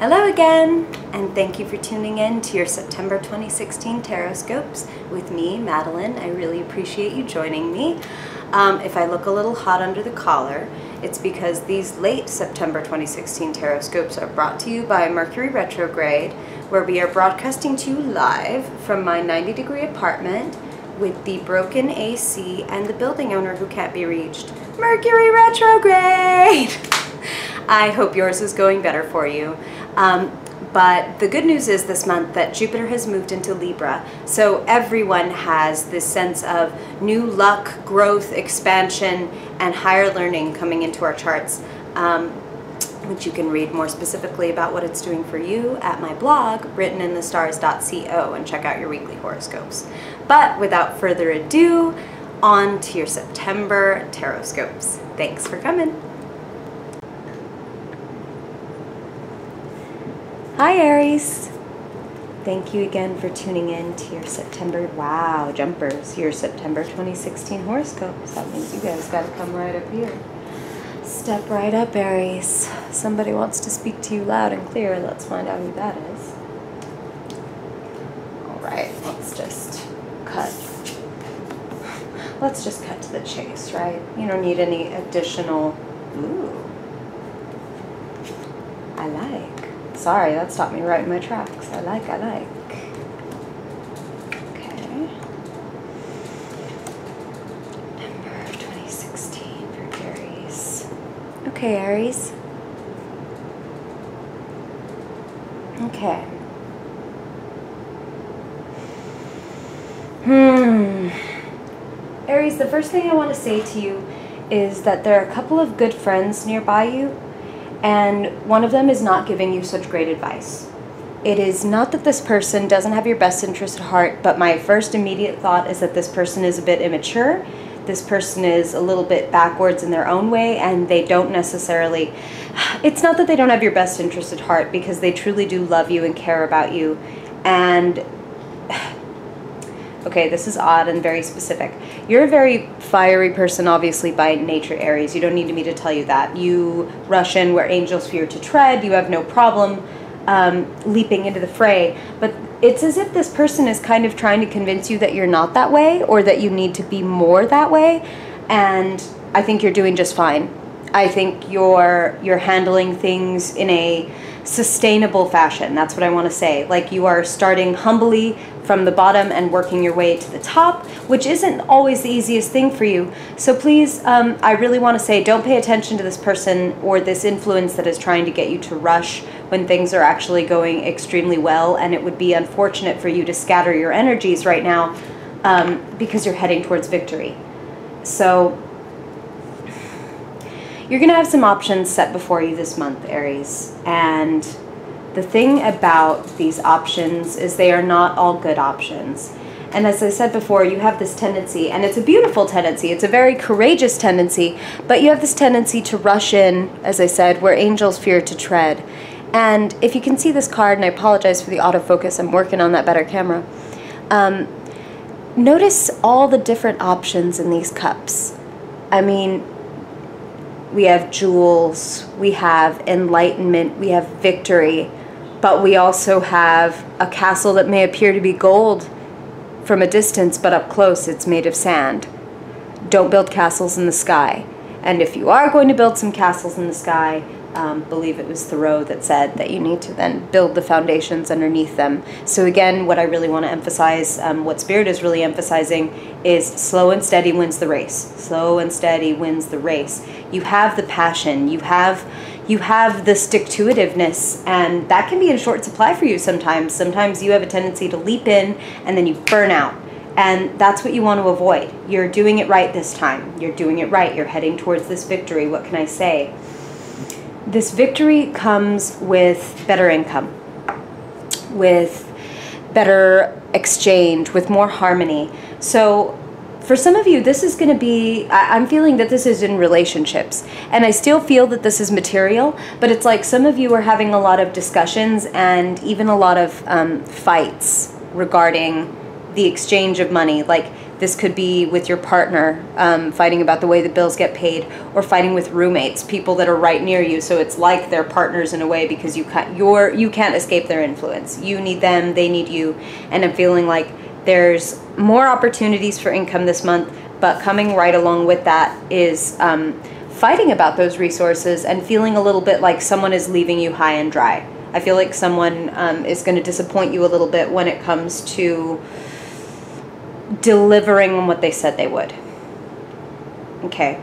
Hello again, and thank you for tuning in to your September 2016 Taroscopes with me, Madeline. I really appreciate you joining me. If I look a little hot under the collar, it's because these late September 2016 Taroscopes are brought to you by Mercury retrograde, where we are broadcasting to you live from my 90-degree apartment with the broken AC and the building owner who can't be reached. Mercury retrograde! I hope yours is going better for you. But the good news is this month that Jupiter has moved into Libra, so everyone has this sense of new luck, growth, expansion, and higher learning coming into our charts, which you can read more specifically about what it's doing for you at my blog, writteninthestars.co, and check out your weekly horoscopes. But without further ado, on to your September Taroscopes. Thanks for coming. Hi Aries! Thank you again for tuning in to your September, wow, jumpers, your September 2016 horoscopes. That means you guys gotta come right up here. Step right up, Aries. Somebody wants to speak to you loud and clear. Let's find out who that is. Alright, let's just cut to the chase, right? You don't need any additional, ooh, I like. Sorry, that stopped me right in my tracks. I like. Okay. September 2016 for Aries. Okay, Aries. Okay. Aries, the first thing I want to say to you is that there are a couple of good friends nearby you, and one of them is not giving you such great advice. It is not that this person doesn't have your best interest at heart, but my first immediate thought is that this person is a bit immature. This person is a little bit backwards in their own way, and they don't necessarily, it's not that they don't have your best interest at heart, because they truly do love you and care about you. And okay, this is odd and very specific. You're a very fiery person, obviously, by nature, Aries. You don't need me to tell you that. You rush in where angels fear to tread. You have no problem leaping into the fray. But it's as if this person is kind of trying to convince you that you're not that way, or that you need to be more that way. And I think you're doing just fine. I think you're handling things in a sustainable fashion. That's what I want to say. Like, you are starting humbly from the bottom and working your way to the top, which isn't always the easiest thing for you. So please, I really want to say, don't pay attention to this person or this influence that is trying to get you to rush when things are actually going extremely well. And it would be unfortunate for you to scatter your energies right now because you're heading towards victory. So you're going to have some options set before you this month, Aries. And the thing about these options is they are not all good options. And as I said before, you have this tendency, and it's a beautiful tendency, it's a very courageous tendency, but you have this tendency to rush in, as I said, where angels fear to tread. And if you can see this card, and I apologize for the autofocus, I'm working on that better camera, notice all the different options in these cups. I mean, we have jewels, we have enlightenment, we have victory, but we also have a castle that may appear to be gold from a distance, but up close it's made of sand. Don't build castles in the sky. And if you are going to build some castles in the sky, believe it was Thoreau that said that you need to then build the foundations underneath them. So again, what I really want to emphasize, what Spirit is really emphasizing, is slow and steady wins the race. Slow and steady wins the race. You have the passion, you have the stick-to-itiveness, and that can be in short supply for you sometimes. Sometimes you have a tendency to leap in and then you burn out. And that's what you want to avoid. You're doing it right this time. You're doing it right. You're heading towards this victory. What can I say? This victory comes with better income, with better exchange, with more harmony. So for some of you, this is going to be, I'm feeling that this is in relationships. And I still feel that this is material, but it's like some of you are having a lot of discussions and even a lot of fights regarding the exchange of money. Like, This could be with your partner, fighting about the way the bills get paid, or fighting with roommates, people that are right near you. So it's like they're partners in a way, because you can't escape their influence. You need them, they need you. And I'm feeling like there's more opportunities for income this month, but coming right along with that is fighting about those resources and feeling a little bit like someone is leaving you high and dry. I feel like someone is going to disappoint you a little bit when it comes to delivering on what they said they would. Okay.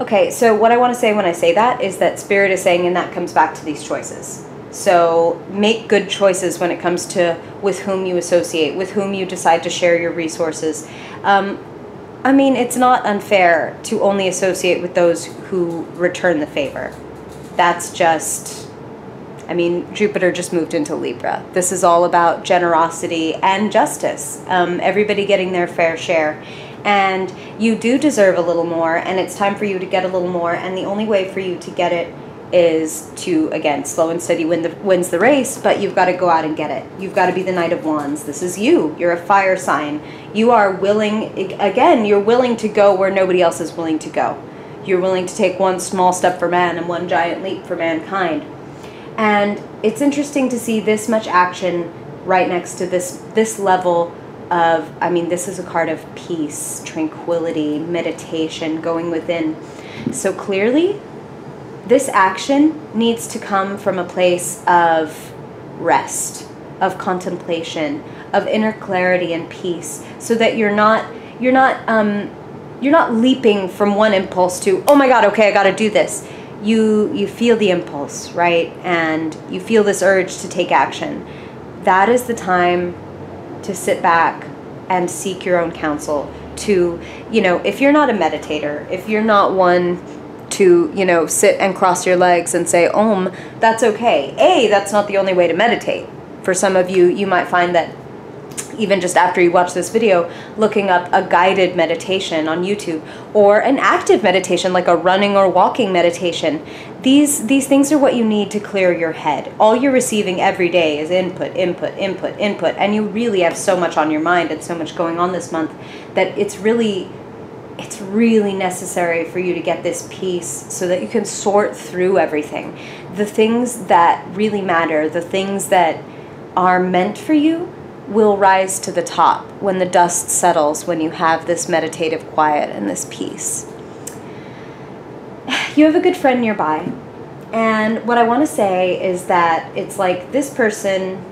Okay, so what I want to say when I say that is that Spirit is saying, and that comes back to these choices. So make good choices when it comes to with whom you associate, with whom you decide to share your resources. I mean, it's not unfair to only associate with those who return the favor. That's just, I mean, Jupiter just moved into Libra. This is all about generosity and justice. Everybody getting their fair share. And you do deserve a little more, and it's time for you to get a little more. And the only way for you to get it is to, again, slow and steady wins the race, but you've got to go out and get it. You've got to be the Knight of Wands. This is you. You're a fire sign. You are willing, again, you're willing to go where nobody else is willing to go. You're willing to take one small step for man and one giant leap for mankind. And it's interesting to see this much action right next to this level of, I mean, this is a card of peace, tranquility, meditation, going within. So clearly, this action needs to come from a place of rest, of contemplation, of inner clarity and peace, so that you're not leaping from one impulse to, oh my God, okay, I got to do this. You feel the impulse, right? And you feel this urge to take action. That is the time to sit back and seek your own counsel. To, if you're not a meditator, if you're not one to, sit and cross your legs and say, Om, that's okay. That's not the only way to meditate. For some of you, you might find that even just after you watch this video, looking up a guided meditation on YouTube, or an active meditation like a running or walking meditation. These things are what you need to clear your head. All you're receiving every day is input, input, input, input, and you really have so much on your mind and so much going on this month that it's really necessary for you to get this peace so that you can sort through everything. The things that really matter, the things that are meant for you, will rise to the top when the dust settles, when you have this meditative quiet and this peace. You have a good friend nearby, and what I want to say is that it's like this person,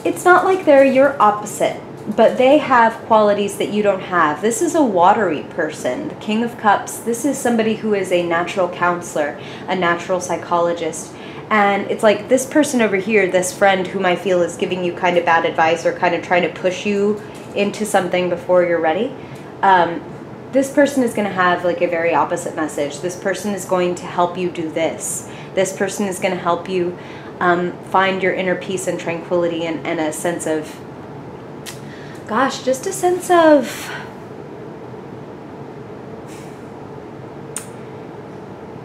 it's not like they're your opposite, but they have qualities that you don't have. This is a watery person, the King of Cups. This is somebody who is a natural counselor, a natural psychologist. And it's like this person over here, this friend whom I feel is giving you kind of bad advice or kind of trying to push you into something before you're ready. This person is going to have like a very opposite message. This person is going to help you do this. This person is going to help you find your inner peace and tranquility and a sense of, gosh, just a sense of,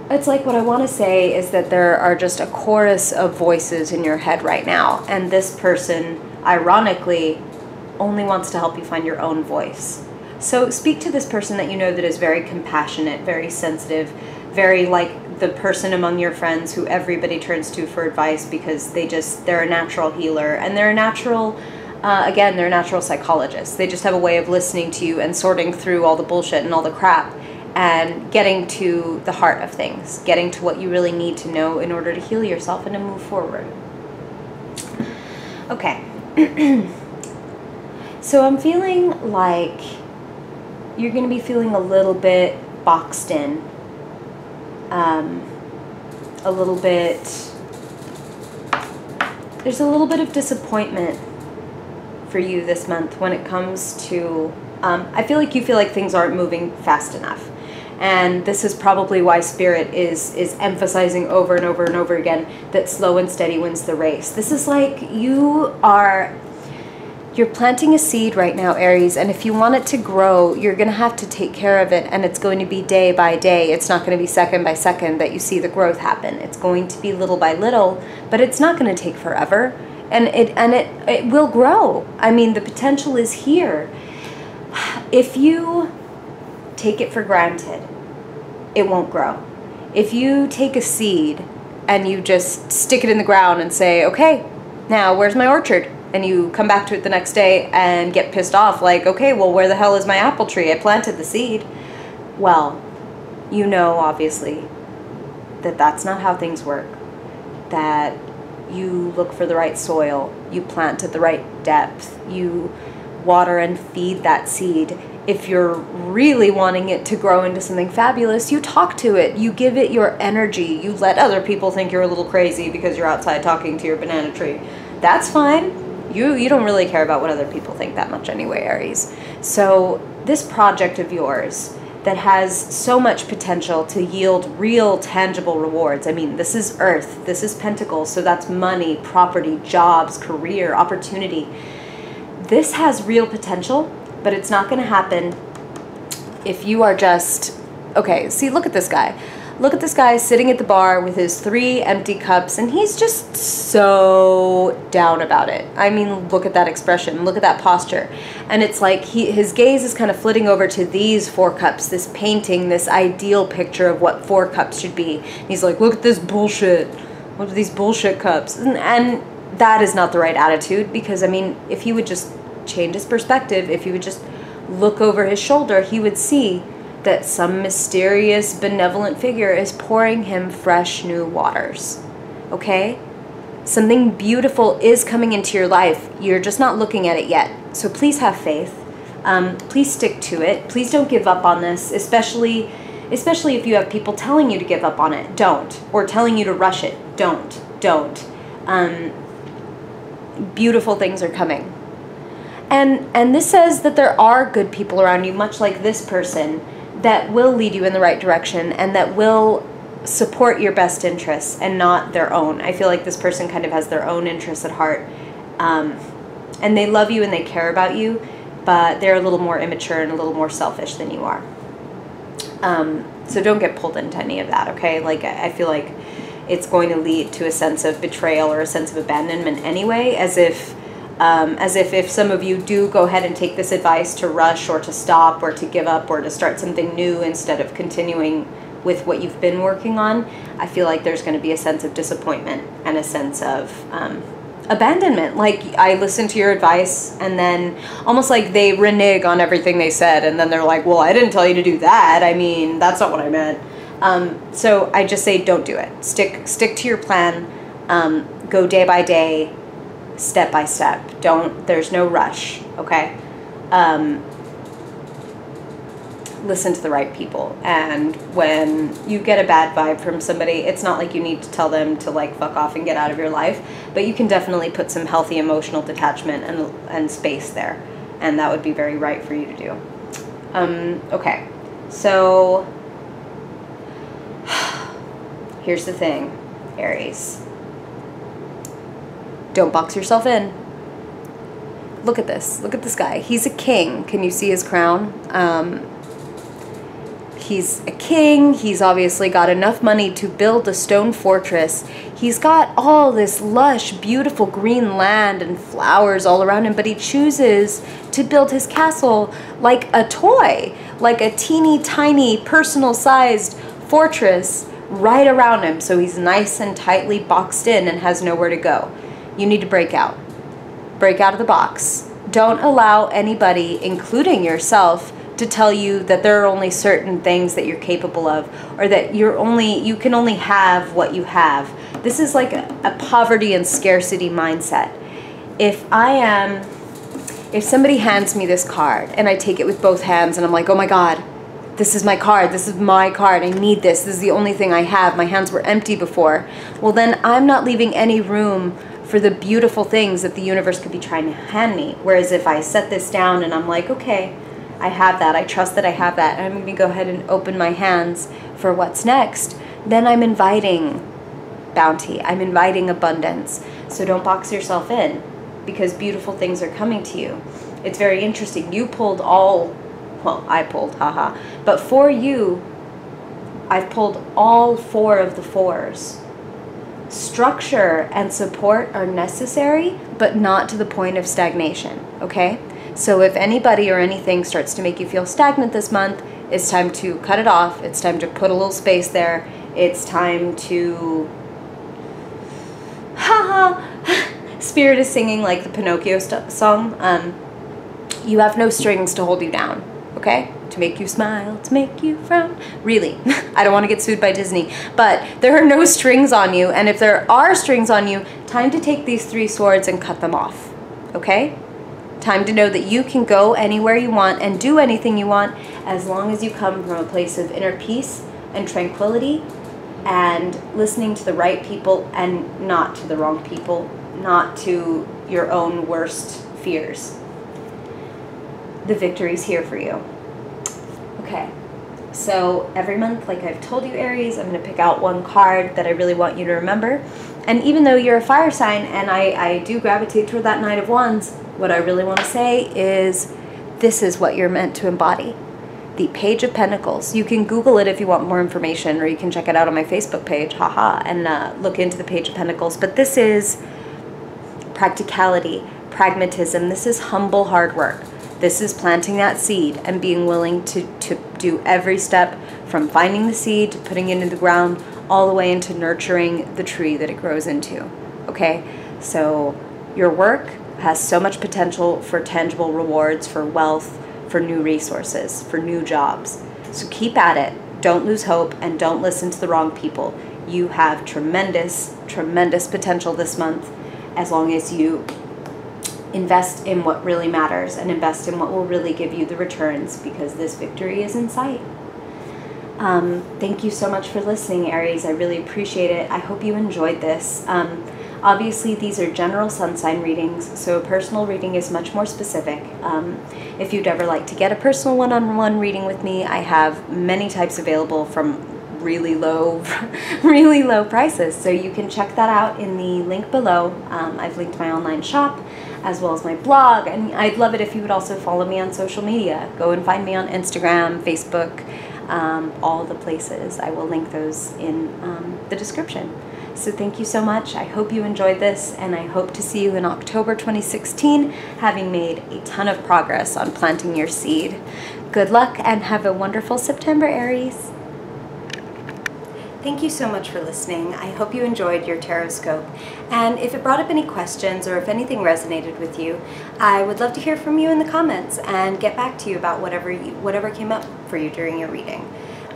it's like what I want to say is that there are just a chorus of voices in your head right now. And this person, ironically, only wants to help you find your own voice. So speak to this person that you know that is very compassionate, very sensitive, very like the person among your friends who everybody turns to for advice because they're a natural healer and they're a natural, again, they're a natural psychologist. They just have a way of listening to you and sorting through all the bullshit and all the crap and getting to the heart of things, getting to what you really need to know in order to heal yourself and to move forward. Okay. So I'm feeling like you're going to be feeling a little bit boxed in, a little bit, there's a little bit of disappointment for you this month when it comes to, I feel like things aren't moving fast enough. And this is probably why Spirit is emphasizing over and over and over again that slow and steady wins the race. This is like you're planting a seed right now, Aries, and if you want it to grow, you're going to have to take care of it, and it's going to be day by day. It's not going to be second by second that you see the growth happen. It's going to be little by little, but it's not going to take forever. and it will grow. I mean, the potential is here. If you take it for granted, it won't grow. If you take a seed and you just stick it in the ground and say, okay, now where's my orchard? And you come back to it the next day and get pissed off, like, okay, well, where the hell is my apple tree? I planted the seed. Well, you know, obviously, that that's not how things work. That you look for the right soil, you plant at the right depth, you water and feed that seed. If you're really wanting it to grow into something fabulous, you talk to it, you give it your energy, you let other people think you're a little crazy because you're outside talking to your banana tree. That's fine. You don't really care about what other people think that much anyway, Aries. So this project of yours that has so much potential to yield real tangible rewards. I mean, this is Earth, this is Pentacles, so that's money, property, jobs, career, opportunity. This has real potential, but it's not going to happen if you are just, okay, see, look at this guy. Look at this guy sitting at the bar with his 3 empty cups, and he's just so down about it. I mean, look at that expression, look at that posture. And it's like his gaze is kind of flitting over to these 4 cups, this painting, this ideal picture of what 4 cups should be. And he's like, look at this bullshit. What are these bullshit cups? And that is not the right attitude, because, I mean, if he would just change his perspective, if he would just look over his shoulder, he would see that some mysterious, benevolent figure is pouring him fresh new waters. Okay? Something beautiful is coming into your life. You're just not looking at it yet. So please have faith. Please stick to it. Please don't give up on this, especially if you have people telling you to give up on it. Don't. Or telling you to rush it. Don't. Beautiful things are coming. And this says that there are good people around you, much like this person, that will lead you in the right direction and that will support your best interests and not their own. I feel like this person kind of has their own interests at heart. And they love you and they care about you, but they're a little more immature and a little more selfish than you are. So don't get pulled into any of that, okay? Like, I feel like it's going to lead to a sense of betrayal or a sense of abandonment anyway, as if some of you do go ahead and take this advice to rush or to stop or to give up or to start something new instead of continuing with what you've been working on, I feel like there's going to be a sense of disappointment and a sense of abandonment. Like, I listened to your advice and then almost like they renege on everything they said, and then they're like, well, I didn't tell you to do that. I mean, that's not what I meant. So I just say don't do it. Stick to your plan. Go day by day, step by step. There's no rush, okay? Listen to the right people. And when you get a bad vibe from somebody, it's not like you need to tell them to, like, fuck off and get out of your life, but you can definitely put some healthy emotional detachment and space there, and that would be very right for you to do. Okay, so here's the thing, Aries. Don't box yourself in. Look at this. Look at this guy. He's a king. Can you see his crown? He's a king. He's obviously got enough money to build a stone fortress. He's got all this lush, beautiful green land and flowers all around him, but he chooses to build his castle like a toy, like a teeny tiny personal-sized fortress right around him, so he's nice and tightly boxed in and has nowhere to go. You need to break out. Break out of the box. Don't allow anybody, including yourself, to tell you that there are only certain things that you're capable of, or that you can only have what you have. This is like a poverty and scarcity mindset. If somebody hands me this card and I take it with both hands and I'm like, oh my God, this is my card, this is my card, I need this is the only thing I have, my hands were empty before, well then I'm not leaving any room for the beautiful things that the universe could be trying to hand me. Whereas if I set this down and I'm like, okay, I have that, I trust that I have that, and I'm going to go ahead and open my hands for what's next, then I'm inviting bounty, I'm inviting abundance. So don't box yourself in, because beautiful things are coming to you. It's very interesting. You pulled I pulled, haha. But for you, I've pulled all 4 of the 4s. Structure and support are necessary, but not to the point of stagnation, okay? So if anybody or anything starts to make you feel stagnant this month, it's time to cut it off. It's time to put a little space there. It's time to... Spirit is singing like the Pinocchio song. You have no strings to hold you down, okay? To make you smile, to make you frown. Really, I don't want to get sued by Disney, but there are no strings on you, and if there are strings on you, time to take these 3 swords and cut them off, okay? Time to know that you can go anywhere you want and do anything you want as long as you come from a place of inner peace and tranquility and listening to the right people and not to the wrong people, not to your own worst fears. The victory's here for you. Okay, so every month, like I've told you, Aries, I'm going to pick out one card that I really want you to remember. And even though you're a fire sign and I do gravitate toward that Knight of Wands, what I really want to say is this is what you're meant to embody. The Page of Pentacles. You can Google it if you want more information, or you can check it out on my Facebook page, and look into the Page of Pentacles. But this is practicality, pragmatism. This is humble hard work. This is planting that seed and being willing to do every step from finding the seed to putting it in the ground all the way into nurturing the tree that it grows into, okay? So your work has so much potential for tangible rewards, for wealth, for new resources, for new jobs. So keep at it. Don't lose hope and don't listen to the wrong people. You have tremendous, tremendous potential this month as long as you invest in what really matters and invest in what will really give you the returns, because this victory is in sight. Thank you so much for listening, Aries. I really appreciate it. I hope you enjoyed this. Obviously, these are general sun sign readings, so a personal reading is much more specific. If you'd ever like to get a personal one-on-one reading with me, I have many types available from really low prices, so you can check that out in the link below. I've linked my online shop as well as my blog, and I'd love it if you would also follow me on social media. Go and find me on Instagram, Facebook, all the places. I will link those in the description. So thank you so much. I hope you enjoyed this, and I hope to see you in October 2016, having made a ton of progress on planting your seed. Good luck and have a wonderful September, Aries. Thank you so much for listening. I hope you enjoyed your Taroscope. And if it brought up any questions or if anything resonated with you, I would love to hear from you in the comments and get back to you about whatever came up for you during your reading.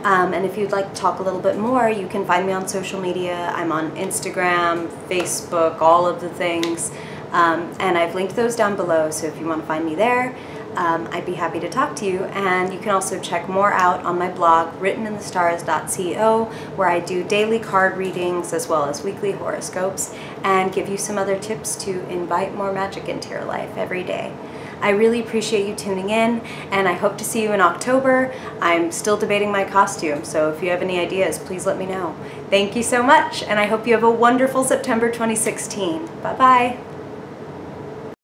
And if you'd like to talk a little bit more, you can find me on social media. I'm on Instagram, Facebook, all of the things. And I've linked those down below, so if you want to find me there, I'd be happy to talk to you. And you can also check more out on my blog, writteninthestars.co, where I do daily card readings as well as weekly horoscopes and give you some other tips to invite more magic into your life every day. I really appreciate you tuning in, and I hope to see you in October. I'm still debating my costume, so if you have any ideas, please let me know. Thank you so much, and I hope you have a wonderful September 2016. Bye-bye.